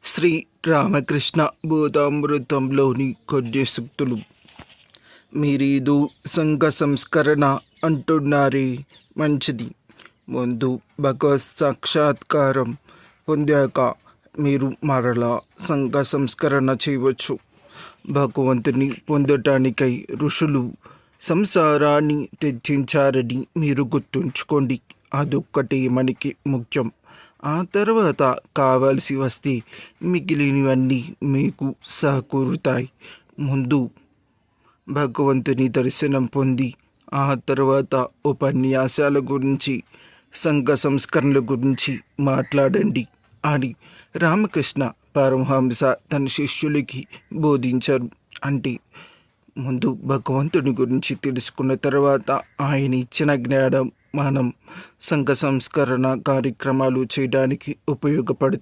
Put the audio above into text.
శ్రీ రామకృష్ణ బోధామృతంలోని కొన్ని సూక్తులు. మీరేదో సంఘ సంస్కరణ అంటున్నారే, మంచిది. ముందు భగవత్ సాక్షాత్కారం పొందాక మీరు మరలా సంఘ సంస్కరణ చేయవచ్చు. భగవంతుని పొందటానికై ఋషులు సంసారాన్ని త్యజించారని మీరు గుర్తుంచుకోండి. అదొక్కటే మనకి ముఖ్యం. ఆ తర్వాత కావాల్సి వస్తే మిగిలినవన్నీ మీకు సమకూరుతాయి. ముందు భగవంతుని దర్శనం పొంది ఆ తర్వాత ఉపన్యాసాల గురించి, సంఘ సంస్కరణల గురించి మాట్లాడండి అని రామకృష్ణ పరమహంస తన శిష్యులకి బోధించారు. అంటే ముందు భగవంతుని గురించి తెలుసుకున్న తర్వాత ఆయన ఇచ్చిన జ్ఞానం మనం సంఘ సంస్కరణ కార్యక్రమాలు చేయడానికి ఉపయోగపడుతుంది.